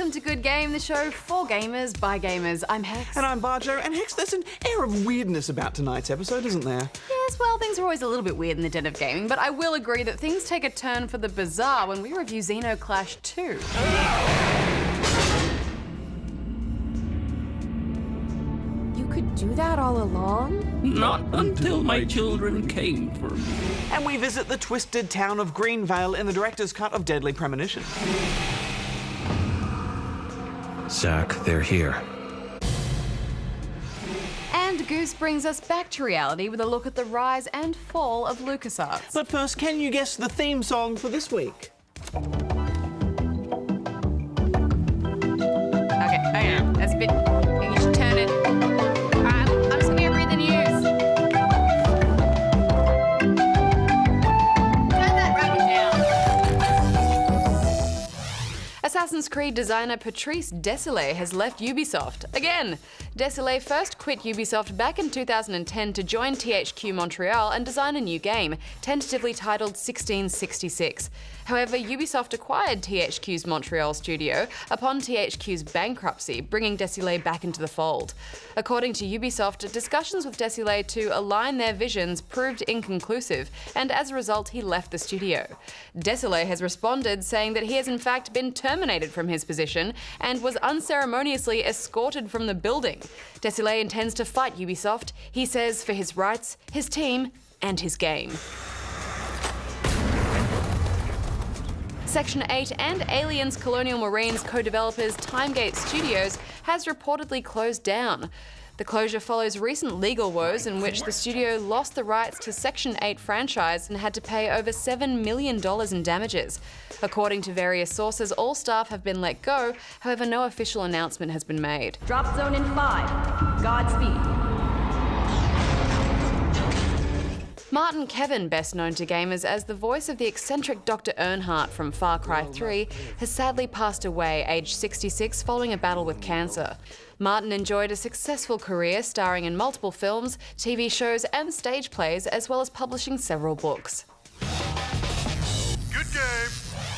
Welcome to Good Game, the show for gamers by gamers. I'm Hex. And I'm Bajo. And Hex, there's an air of weirdness about tonight's episode, isn't there? Yes, well, things are always a little bit weird in the den of gaming, but I will agree that things take a turn for the bizarre when we review Zeno Clash 2. You could do that all along? Not until my children came for me. And we visit the twisted town of Greenvale in the director's cut of Deadly Premonition. Zach, they're here. And Goose brings us back to reality with a look at the rise and fall of LucasArts. But first, can you guess the theme song for this week? Okay, that's a bit... You should turn it... I'm just gonna read the news. Turn that racket down. Assassin's Creed designer Patrice Désilets has left Ubisoft. Again! Désilets first quit Ubisoft back in 2010 to join THQ Montreal and design a new game, tentatively titled 1666. However, Ubisoft acquired THQ's Montreal studio upon THQ's bankruptcy, bringing Désilets back into the fold. According to Ubisoft, discussions with Désilets to align their visions proved inconclusive, and as a result, he left the studio. Désilets has responded, saying that he has in fact been terminated from his position and was unceremoniously escorted from the building. Désilets intends to fight Ubisoft, he says, for his rights, his team, and his game. Section 8 and Aliens Colonial Marines co-developers Timegate Studios has reportedly closed down. The closure follows recent legal woes in which the studio lost the rights to Section 8 franchise and had to pay over $7 million in damages. According to various sources, all staff have been let go, however no official announcement has been made. Drop zone in 5. Godspeed. Martin Kevin, best known to gamers as the voice of the eccentric Dr. Earnhardt from Far Cry 3, has sadly passed away, aged 66, following a battle with cancer. Martin enjoyed a successful career starring in multiple films, TV shows and stage plays, as well as publishing several books. Good game!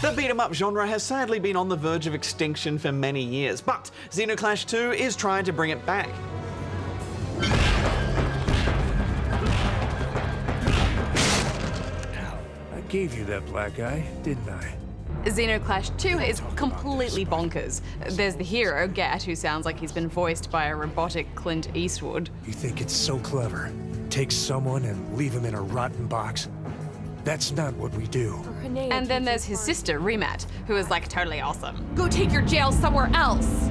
The beat-em-up genre has sadly been on the verge of extinction for many years, but Zeno Clash 2 is trying to bring it back. I gave you that black eye, didn't I? Zeno Clash 2 is completely bonkers. There's the hero, Gat, who sounds like he's been voiced by a robotic Clint Eastwood. You think it's so clever? Take someone and leave him in a rotten box? That's not what we do. And then there's his sister, Remat, who is like totally awesome. Go take your jail somewhere else!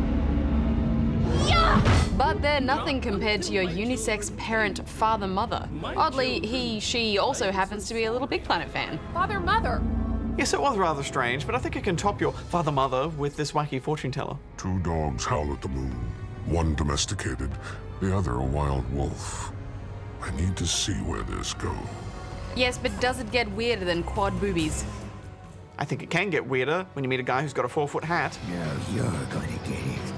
Yeah! But they're nothing compared to your unisex parent, father-mother. Oddly, she also happens to be a little Big Planet fan. Father-mother. Yes, it was rather strange, but I think I can top your father-mother with this wacky fortune teller. 2 dogs howl at the moon. One domesticated, the other a wild wolf. I need to see where this goes. Yes, but does it get weirder than quad boobies? I think it can get weirder when you meet a guy who's got a 4-foot hat. Yeah, you're gonna get it.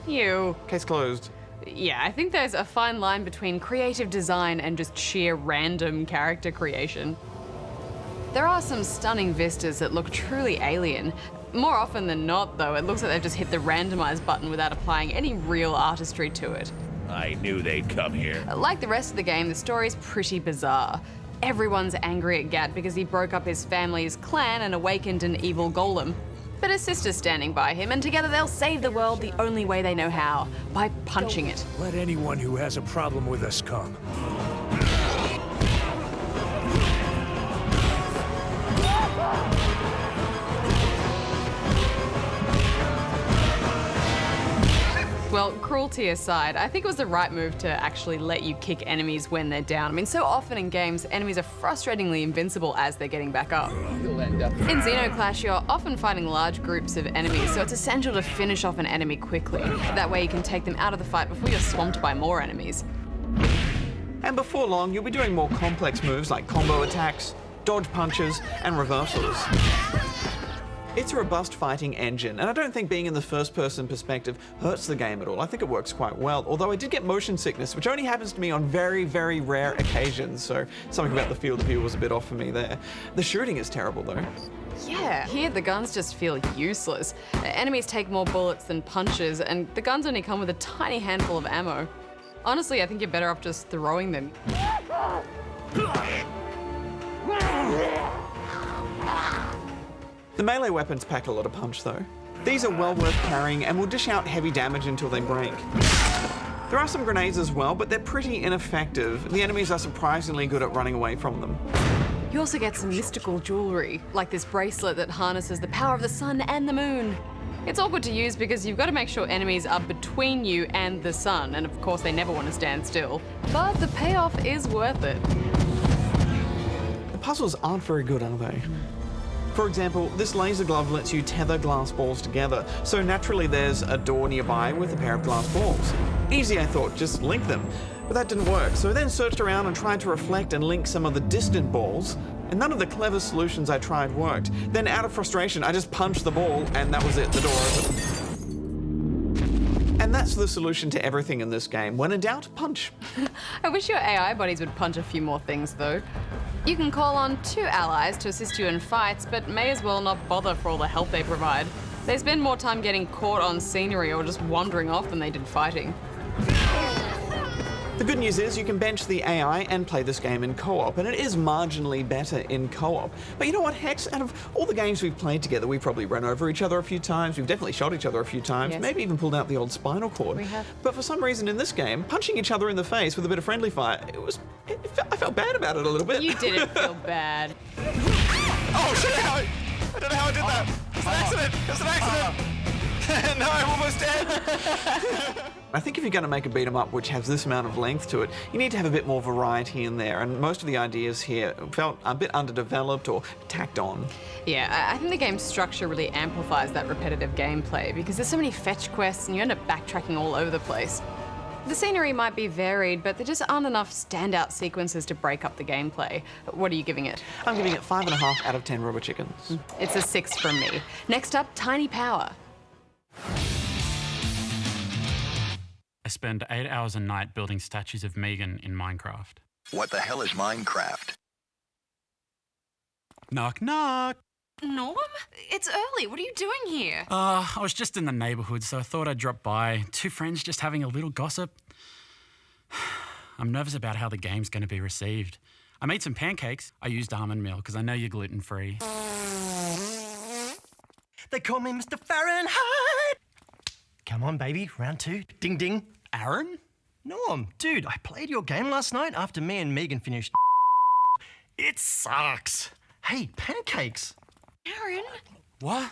Ew. Case closed. Yeah, I think there's a fine line between creative design and just sheer random character creation. There are some stunning vistas that look truly alien. More often than not, though, it looks like they've just hit the randomize button without applying any real artistry to it. I knew they'd come here. Like the rest of the game, the story's pretty bizarre. Everyone's angry at Gat because he broke up his family's clan and awakened an evil golem. But his sister's standing by him, and together they'll save the world the only way they know how, by punching it. Let anyone who has a problem with us come. Well, cruelty aside, I think it was the right move to actually let you kick enemies when they're down. I mean, so often in games, enemies are frustratingly invincible as they're getting back up. In Zeno Clash, you're often fighting large groups of enemies, so it's essential to finish off an enemy quickly. That way you can take them out of the fight before you're swamped by more enemies. And before long, you'll be doing more complex moves like combo attacks, dodge punches, and reversals. It's a robust fighting engine, and I don't think being in the first-person perspective hurts the game at all. I think it works quite well, although I did get motion sickness, which only happens to me on very, very rare occasions, so something about the field of view was a bit off for me there. The shooting is terrible, though. Yeah, here the guns just feel useless. Enemies take more bullets than punches, and the guns only come with a tiny handful of ammo. Honestly, I think you're better off just throwing them. The melee weapons pack a lot of punch though. These are well worth carrying and will dish out heavy damage until they break. There are some grenades as well, but they're pretty ineffective. The enemies are surprisingly good at running away from them. You also get some mystical jewelry, like this bracelet that harnesses the power of the sun and the moon. It's awkward to use because you've got to make sure enemies are between you and the sun, and of course they never want to stand still. But the payoff is worth it. The puzzles aren't very good, are they? For example, this laser glove lets you tether glass balls together, so naturally there's a door nearby with a pair of glass balls. Easy, I thought, just link them. But that didn't work, so I then searched around and tried to reflect and link some of the distant balls, and none of the clever solutions I tried worked. Then out of frustration, I just punched the ball, and that was it, the door opened. And that's the solution to everything in this game. When in doubt, punch. I wish your AI buddies would punch a few more things though. You can call on 2 allies to assist you in fights, but may as well not bother for all the help they provide. They spend more time getting caught on scenery or just wandering off than they did fighting. The good news is you can bench the AI and play this game in co-op, and it is marginally better in co-op. But you know what, Hex? Out of all the games we've played together, we've probably run over each other a few times, we've definitely shot each other a few times, Yes. maybe even pulled out the old spinal cord. We have. But for some reason in this game, punching each other in the face with a bit of friendly fire, I felt bad about it a little bit. You didn't feel bad. Oh shit, I don't know how I did that. It's an accident, it's an accident. No, I'm almost dead. I think if you're going to make a beat 'em up which has this amount of length to it, you need to have a bit more variety in there, and most of the ideas here felt a bit underdeveloped or tacked on. Yeah, I think the game's structure really amplifies that repetitive gameplay because there's so many fetch quests and you end up backtracking all over the place. The scenery might be varied, but there just aren't enough standout sequences to break up the gameplay. What are you giving it? I'm giving it 5.5 out of 10 rubber chickens. It's a 6 from me. Next up, Tiny Power. I spend 8 hours a night building statues of Megan in Minecraft. What the hell is Minecraft? Knock, knock. Norm? It's early. What are you doing here? I was just in the neighbourhood, so I thought I'd drop by. 2 friends just having a little gossip. I'm nervous about how the game's going to be received. I made some pancakes. I used almond milk because I know you're gluten-free. They call me Mr. Fahrenheit. Come on, baby. Round 2. Ding, ding. Aaron? Norm, dude, I played your game last night after me and Megan finished. It sucks. Hey, pancakes. Aaron? What?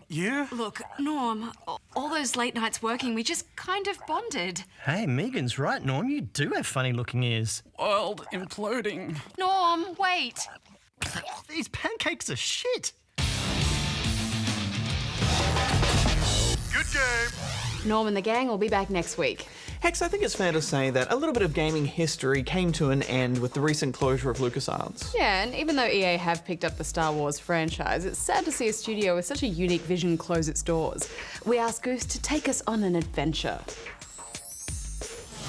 You? Look, Norm, all those late nights working, we just kind of bonded. Hey, Megan's right, Norm. You do have funny-looking ears. World imploding. Norm, wait. These pancakes are shit. Good game. Norm and the gang will be back next week. Hex, I think it's fair to say that a little bit of gaming history came to an end with the recent closure of LucasArts. Yeah, and even though EA have picked up the Star Wars franchise, it's sad to see a studio with such a unique vision close its doors. We asked Goose to take us on an adventure.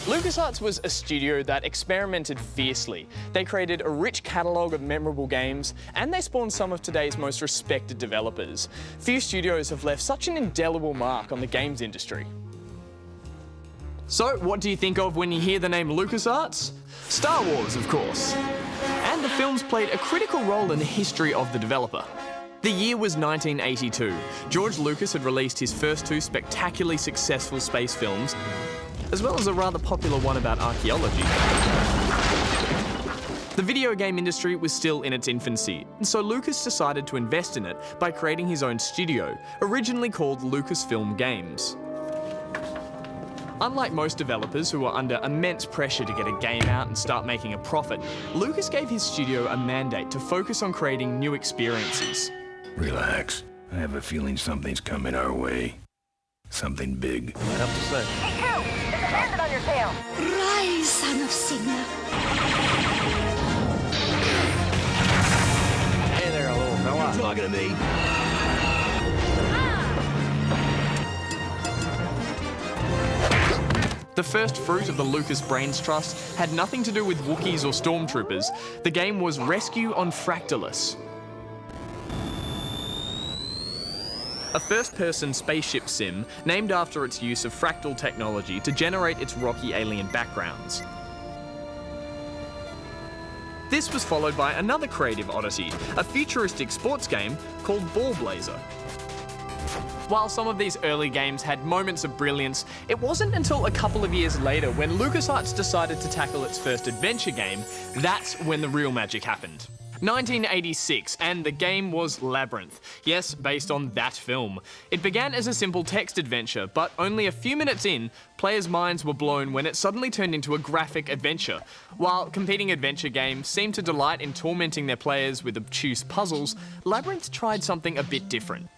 LucasArts was a studio that experimented fiercely. They created a rich catalogue of memorable games, and they spawned some of today's most respected developers. Few studios have left such an indelible mark on the games industry. So, what do you think of when you hear the name LucasArts? Star Wars, of course. And the films played a critical role in the history of the developer. The year was 1982. George Lucas had released his first 2 spectacularly successful space films, as well as a rather popular one about archaeology. The video game industry was still in its infancy, and so Lucas decided to invest in it by creating his own studio, originally called Lucasfilm Games. Unlike most developers who are under immense pressure to get a game out and start making a profit, Lucas gave his studio a mandate to focus on creating new experiences. Relax. I have a feeling something's coming our way. Something big. Enough to say. Hey, Q! There's a bandit on your tail! Rise, son of Sigma. Hey there, little fella. You talking to me? The first fruit of the Lucas Brains Trust had nothing to do with Wookiees or Stormtroopers. The game was Rescue on Fractalus, a first-person spaceship sim named after its use of fractal technology to generate its rocky alien backgrounds. This was followed by another creative oddity, a futuristic sports game called Ball Blazer. While some of these early games had moments of brilliance, it wasn't until a couple of years later when LucasArts decided to tackle its first adventure game, that's when the real magic happened. 1986, and the game was Labyrinth. Yes, based on that film. It began as a simple text adventure, but only a few minutes in, players' minds were blown when it suddenly turned into a graphic adventure. While competing adventure games seemed to delight in tormenting their players with obtuse puzzles, Labyrinth tried something a bit different.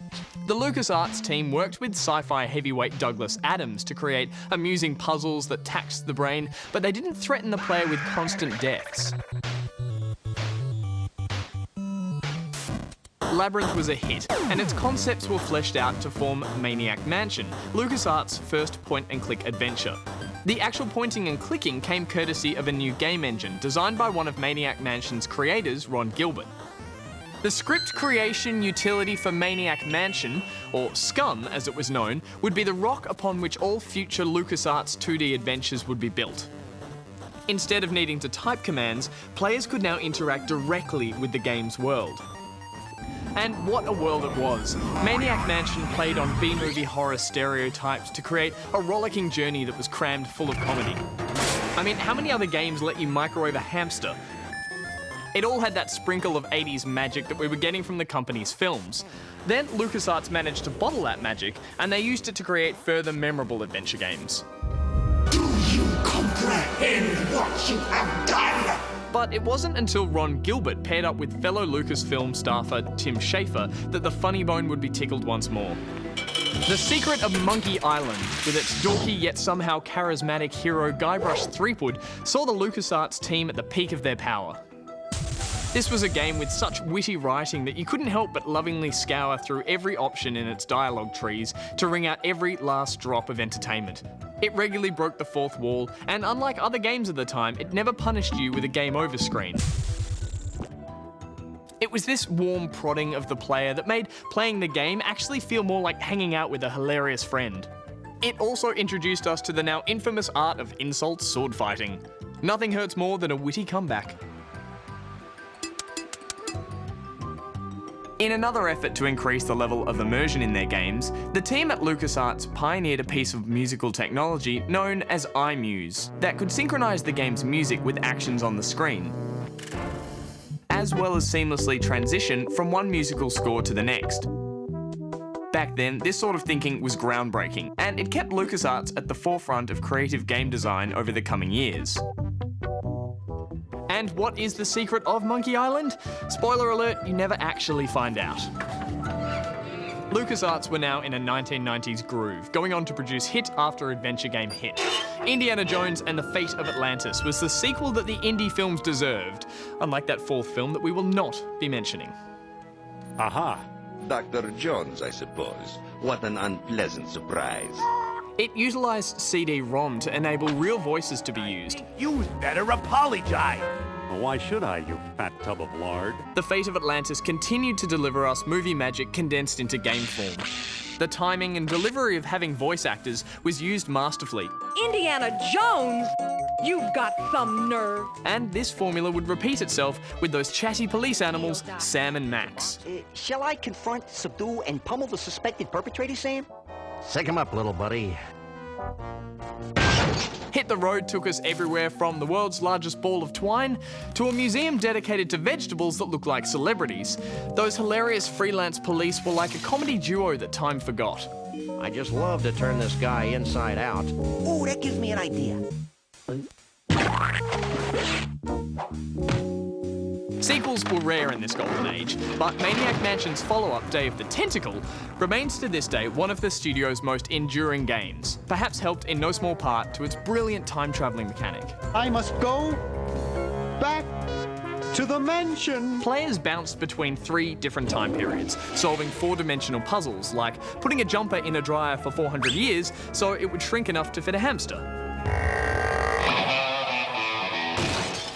The LucasArts team worked with sci-fi heavyweight Douglas Adams to create amusing puzzles that taxed the brain, but they didn't threaten the player with constant deaths. Labyrinth was a hit, and its concepts were fleshed out to form Maniac Mansion, LucasArts' first point-and-click adventure. The actual pointing and clicking came courtesy of a new game engine designed by one of Maniac Mansion's creators, Ron Gilbert. The script creation utility for Maniac Mansion, or SCUM as it was known, would be the rock upon which all future LucasArts 2D adventures would be built. Instead of needing to type commands, players could now interact directly with the game's world. And what a world it was. Maniac Mansion played on B-movie horror stereotypes to create a rollicking journey that was crammed full of comedy. I mean, how many other games let you microwave a hamster? It all had that sprinkle of 80s magic that we were getting from the company's films. Then LucasArts managed to bottle that magic, and they used it to create further memorable adventure games. Do you comprehend what you have done? But it wasn't until Ron Gilbert paired up with fellow Lucasfilm staffer Tim Schafer that the funny bone would be tickled once more. The secret of Monkey Island, with its dorky yet somehow charismatic hero Guybrush Threepwood, saw the LucasArts team at the peak of their power. This was a game with such witty writing that you couldn't help but lovingly scour through every option in its dialogue trees to wring out every last drop of entertainment. It regularly broke the fourth wall, and unlike other games of the time, it never punished you with a game over screen. It was this warm prodding of the player that made playing the game actually feel more like hanging out with a hilarious friend. It also introduced us to the now infamous art of insult sword fighting. Nothing hurts more than a witty comeback. In another effort to increase the level of immersion in their games, the team at LucasArts pioneered a piece of musical technology known as iMuse that could synchronize the game's music with actions on the screen, as well as seamlessly transition from one musical score to the next. Back then, this sort of thinking was groundbreaking, and it kept LucasArts at the forefront of creative game design over the coming years. And what is the secret of Monkey Island? Spoiler alert, you never actually find out. LucasArts were now in a 1990s groove, going on to produce hit after adventure game hit. Indiana Jones and the Fate of Atlantis was the sequel that the indie films deserved, unlike that fourth film that we will not be mentioning. Aha. Dr. Jones, I suppose. What an unpleasant surprise. It utilised CD-ROM to enable real voices to be used. You better apologize. Well, why should I, you fat tub of lard? The Fate of Atlantis continued to deliver us movie magic condensed into game form. The timing and delivery of having voice actors was used masterfully. Indiana Jones? You've got some nerve. And this formula would repeat itself with those chatty police animals, Sam and Max. Shall I confront, subdue, and pummel the suspected perpetrator, Sam? Sick him up, little buddy. Hit the Road took us everywhere from the world's largest ball of twine to a museum dedicated to vegetables that look like celebrities. Those hilarious freelance police were like a comedy duo that time forgot. I just love to turn this guy inside out. Ooh, that gives me an idea. Sequels were rare in this golden age, but Maniac Mansion's follow-up, Day of the Tentacle, remains to this day one of the studio's most enduring games, perhaps helped in no small part to its brilliant time-traveling mechanic. I must go back to the mansion. Players bounced between 3 different time periods, solving 4-dimensional puzzles, like putting a jumper in a dryer for 400 years so it would shrink enough to fit a hamster.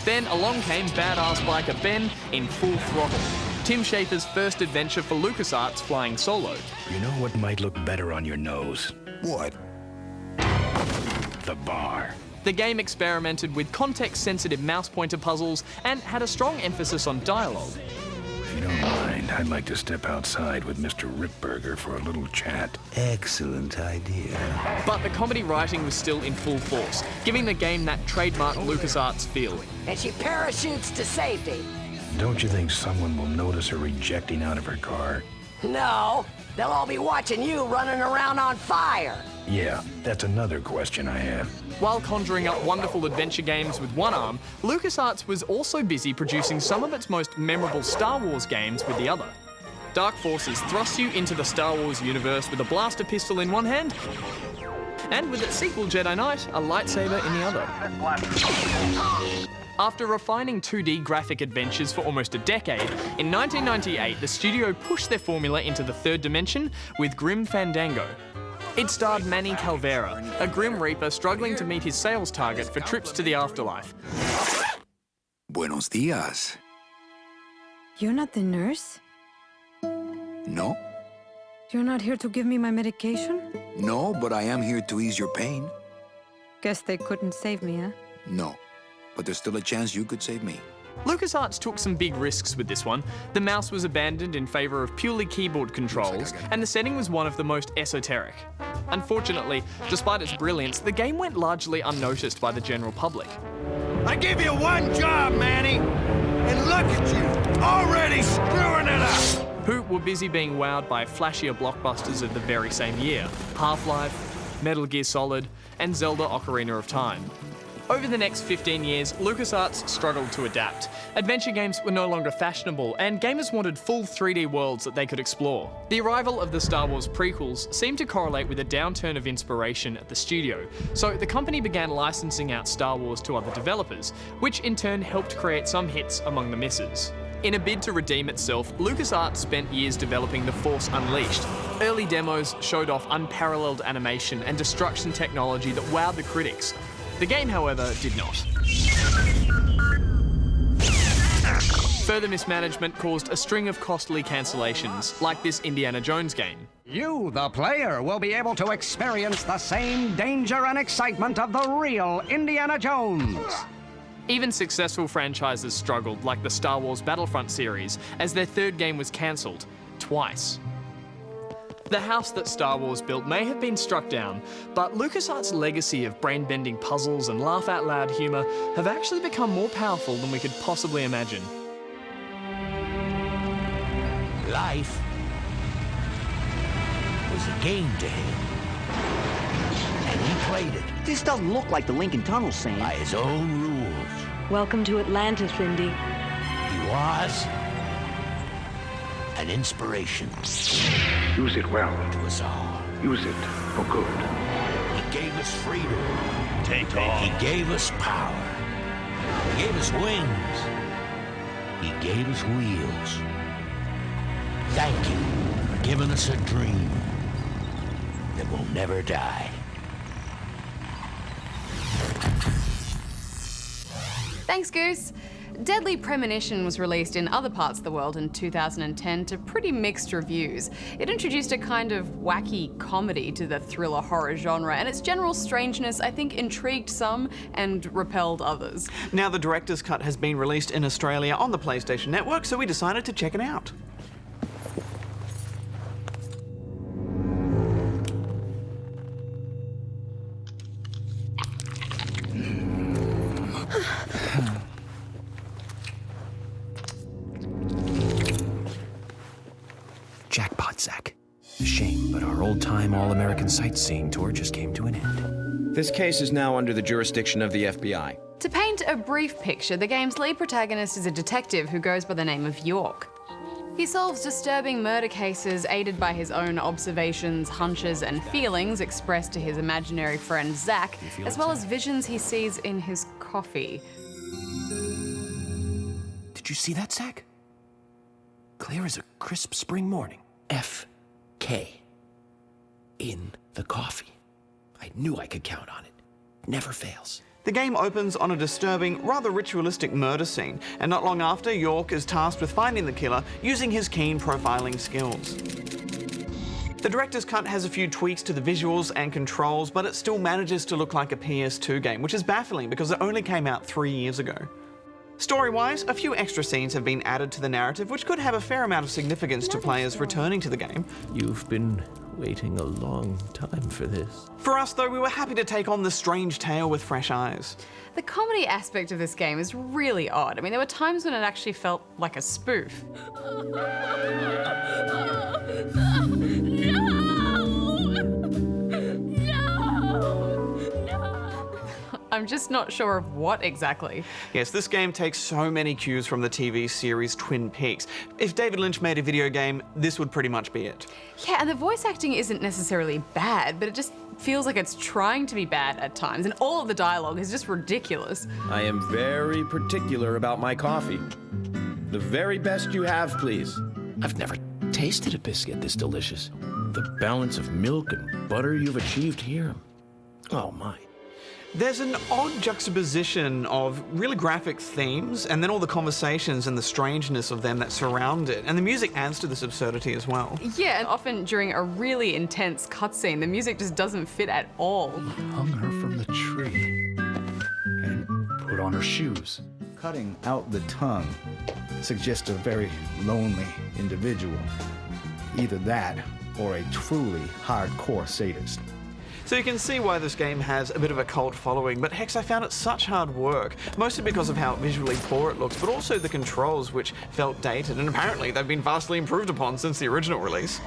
Then along came badass biker Ben in Full Throttle, Tim Schafer's first adventure for LucasArts flying solo. You know what might look better on your nose? What? The bar. The game experimented with context-sensitive mouse pointer puzzles and had a strong emphasis on dialogue. If you don't mind, I'd like to step outside with Mr. Ripburger for a little chat. Excellent idea. But the comedy writing was still in full force, giving the game that trademark LucasArts feel. And she parachutes to safety. Don't you think someone will notice her ejecting out of her car? No, they'll all be watching you running around on fire. Yeah, that's another question I have. While conjuring up wonderful adventure games with one arm, LucasArts was also busy producing some of its most memorable Star Wars games with the other. Dark Forces thrusts you into the Star Wars universe with a blaster pistol in one hand, and with its sequel Jedi Knight, a lightsaber in the other. After refining 2D graphic adventures for almost a decade, in 1998 the studio pushed their formula into the third dimension with Grim Fandango. It starred Manny Calvera, a Grim Reaper struggling to meet his sales target for trips to the afterlife. Buenos días. You're not the nurse? No? You're not here to give me my medication? No, but I am here to ease your pain. Guess they couldn't save me, huh? No, but there's still a chance you could save me. LucasArts took some big risks with this one. The mouse was abandoned in favour of purely keyboard controls, and the setting was one of the most esoteric. Unfortunately, despite its brilliance, the game went largely unnoticed by the general public. I give you one job, Manny, and look at you, already screwing it up! Who were busy being wowed by flashier blockbusters of the very same year: Half-Life, Metal Gear Solid, and Zelda Ocarina of Time. Over the next 15 years, LucasArts struggled to adapt. Adventure games were no longer fashionable, and gamers wanted full 3D worlds that they could explore. The arrival of the Star Wars prequels seemed to correlate with a downturn of inspiration at the studio, so the company began licensing out Star Wars to other developers, which in turn helped create some hits among the misses. In a bid to redeem itself, LucasArts spent years developing The Force Unleashed. Early demos showed off unparalleled animation and destruction technology that wowed the critics. The game, however, did not. Further mismanagement caused a string of costly cancellations, like this Indiana Jones game. You, the player, will be able to experience the same danger and excitement of the real Indiana Jones. Even successful franchises struggled, like the Star Wars Battlefront series, as their third game was cancelled, twice. The house that Star Wars built may have been struck down, but LucasArts' legacy of brain-bending puzzles and laugh-out-loud humour have actually become more powerful than we could possibly imagine. Life was a game to him, and he played it. This doesn't look like the Lincoln Tunnel, Sam. By his own rules. Welcome to Atlantis, Indy. He was an inspiration. Use it well. To us all. Use it for good. He gave us freedom. Take off. He gave us power. He gave us wings. He gave us wheels. Thank you for giving us a dream that will never die. Thanks, Goose. Deadly Premonition was released in other parts of the world in 2010 to pretty mixed reviews. It introduced a kind of wacky comedy to the thriller horror genre, and its general strangeness, I think, intrigued some and repelled others. Now the director's cut has been released in Australia on the PlayStation Network, so we decided to check it out. Jackpot, Zach. A shame, but our old-time all-American sightseeing tour just came to an end. This case is now under the jurisdiction of the FBI. To paint a brief picture, the game's lead protagonist is a detective who goes by the name of York. He solves disturbing murder cases aided by his own observations, hunches, and feelings expressed to his imaginary friend Zach, as well as visions he sees in his coffee. Did you see that, Zach? Clear as a crisp spring morning. F.K. in the coffee. I knew I could count on it. never fails. The game opens on a disturbing, rather ritualistic murder scene, and not long after, York is tasked with finding the killer using his keen profiling skills. The director's cut has a few tweaks to the visuals and controls, but it still manages to look like a PS2 game, which is baffling because it only came out 3 years ago. Story-wise, a few extra scenes have been added to the narrative, which could have a fair amount of significance to players returning to the game. You've been waiting a long time for this. For us, though, we were happy to take on this strange tale with fresh eyes. The comedy aspect of this game is really odd. I mean, there were times when it actually felt like a spoof. I'm just not sure of what exactly. Yes, this game takes so many cues from the TV series Twin Peaks. If David Lynch made a video game, this would pretty much be it. Yeah, and the voice acting isn't necessarily bad, but it just feels like it's trying to be bad at times, and all of the dialogue is just ridiculous. I am very particular about my coffee. The very best you have, please. I've never tasted a biscuit this delicious. The balance of milk and butter you've achieved here. Oh my. There's an odd juxtaposition of really graphic themes and then all the conversations and the strangeness of them that surround it. And the music adds to this absurdity as well. Yeah, and often during a really intense cutscene, the music just doesn't fit at all. Hung her from the tree and put on her shoes. Cutting out the tongue suggests a very lonely individual. Either that or a truly hardcore sadist. So you can see why this game has a bit of a cult following, but Hex, I found it such hard work, mostly because of how visually poor it looks, but also the controls, which felt dated, and apparently they've been vastly improved upon since the original release.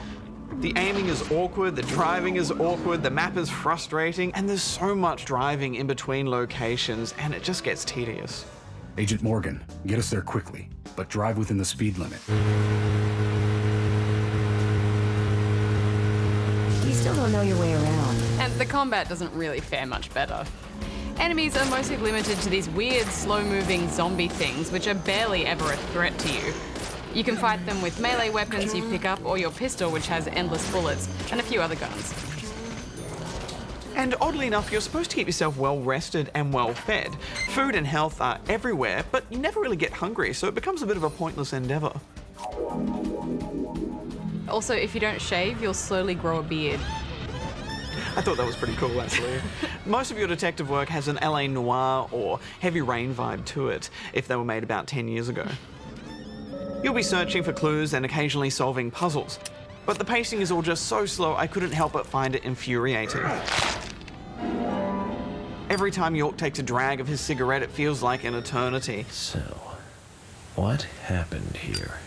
The aiming is awkward, the driving is awkward, the map is frustrating, and there's so much driving in between locations, and it just gets tedious. Agent Morgan, get us there quickly, but drive within the speed limit. You still don't know your way around. And the combat doesn't really fare much better. Enemies are mostly limited to these weird, slow-moving zombie things, which are barely ever a threat to you. You can fight them with melee weapons you pick up, or your pistol, which has endless bullets, and a few other guns. And oddly enough, you're supposed to keep yourself well rested and well fed. Food and health are everywhere, but you never really get hungry, so it becomes a bit of a pointless endeavor. Also, if you don't shave, you'll slowly grow a beard. I thought that was pretty cool, actually. Most of your detective work has an LA noir or heavy rain vibe to it, if they were made about 10 years ago. You'll be searching for clues and occasionally solving puzzles, but the pacing is all just so slow I couldn't help but find it infuriating. Every time York takes a drag of his cigarette, it feels like an eternity. So, what happened here?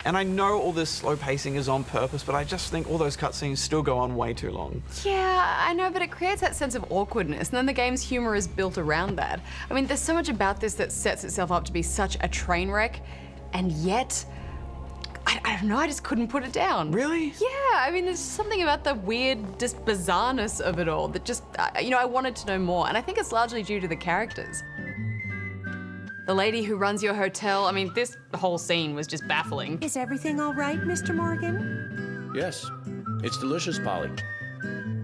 And I know all this slow pacing is on purpose, but I just think all those cutscenes still go on way too long. Yeah, I know, but it creates that sense of awkwardness, and then the game's humor is built around that. I mean, there's so much about this that sets itself up to be such a train wreck, and yet, I don't know, I just couldn't put it down. Really? Yeah, I mean, there's something about the weird, just bizarreness of it all that just, I wanted to know more, and I think it's largely due to the characters. The lady who runs your hotel, I mean, this whole scene was just baffling. Is everything all right, Mr. Morgan? Yes, it's delicious, Polly.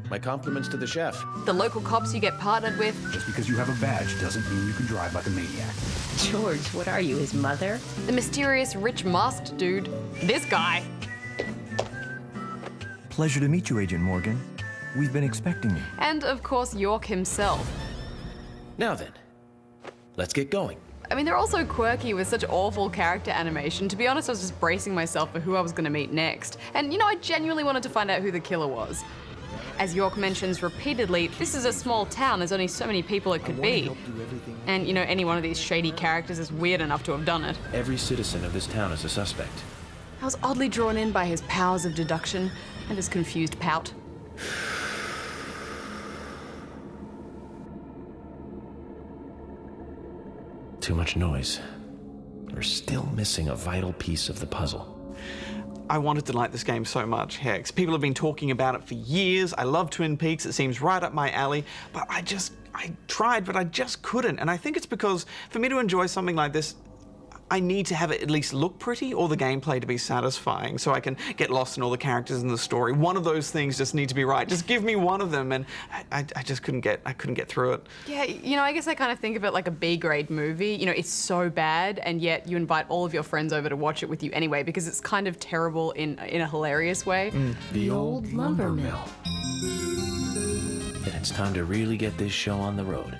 My compliments to the chef. The local cops you get partnered with. Just because you have a badge doesn't mean you can drive like a maniac. George, what are you, his mother? The mysterious rich masked dude. This guy. Pleasure to meet you, Agent Morgan. We've been expecting you. And, of course, York himself. Now then, let's get going. I mean, they're also quirky with such awful character animation. To be honest, I was just bracing myself for who I was going to meet next. And, I genuinely wanted to find out who the killer was. As York mentions repeatedly, this is a small town. There's only so many people it could be. And, any one of these shady characters is weird enough to have done it. Every citizen of this town is a suspect. I was oddly drawn in by his powers of deduction and his confused pout. Too much noise. We're still missing a vital piece of the puzzle. I wanted to like this game so much, Hex. People have been talking about it for years. I love Twin Peaks. It seems right up my alley. But I tried, but I just couldn't. And I think it's because for me to enjoy something like this, I need to have it at least look pretty or the gameplay to be satisfying so I can get lost in all the characters in the story. One of those things just need to be right. Just give me one of them, and I just couldn't get through it. Yeah, you know, I guess I kind of think of it like a B-grade movie. You know, it's so bad, and yet you invite all of your friends over to watch it with you anyway because it's kind of terrible in a hilarious way. The old lumber mill. Then it's time to really get this show on the road.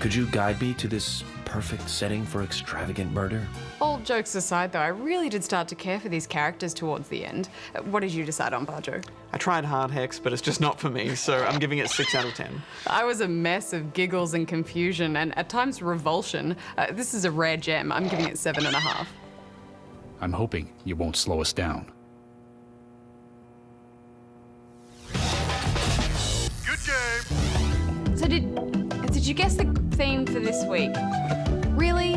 Could you guide me to this perfect setting for extravagant murder? All jokes aside, though, I really did start to care for these characters towards the end. What did you decide on, Bajo? I tried hard, Hex, but it's just not for me, so I'm giving it 6 out of 10. I was a mess of giggles and confusion, and at times revulsion. This is a rare gem. I'm giving it 7.5. I'm hoping you won't slow us down. Good game. So did you guess the theme for this week? Really?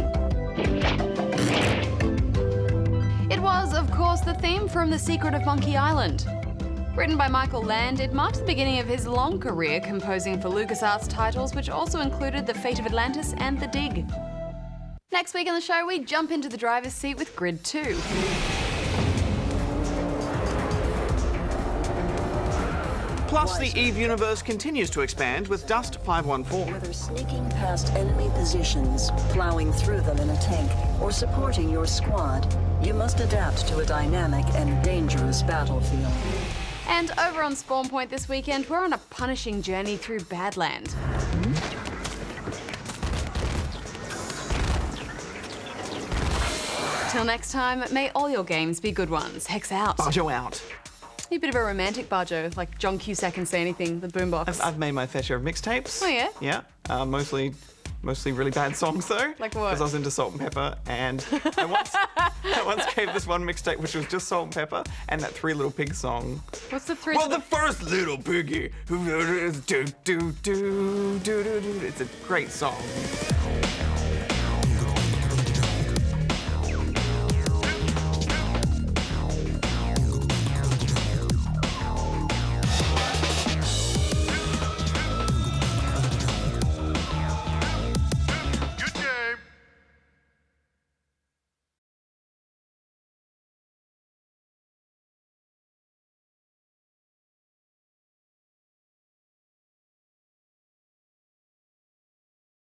It was, of course, the theme from The Secret of Monkey Island. Written by Michael Land, it marked the beginning of his long career composing for LucasArts titles, which also included The Fate of Atlantis and The Dig. Next week on the show, we jump into the driver's seat with Grid 2. Plus, the EVE universe continues to expand with Dust 514. Whether sneaking past enemy positions, plowing through them in a tank, or supporting your squad, you must adapt to a dynamic and dangerous battlefield. And over on Spawn Point this weekend, we're on a punishing journey through Badland. Till next time, may all your games be good ones. Hex out. Bajo out. You're a bit of a romantic Bajo, like John Cusack and Say Anything, the boombox. I've made my fair share of mixtapes. Oh, yeah? Yeah, mostly really bad songs though. Like what? Because I was into Salt and Pepper, and I once gave this one mixtape which was just Salt and Pepper and that Three Little Pigs song. What's the Three? Well, the first little piggy who do do do do do do. It's a great song.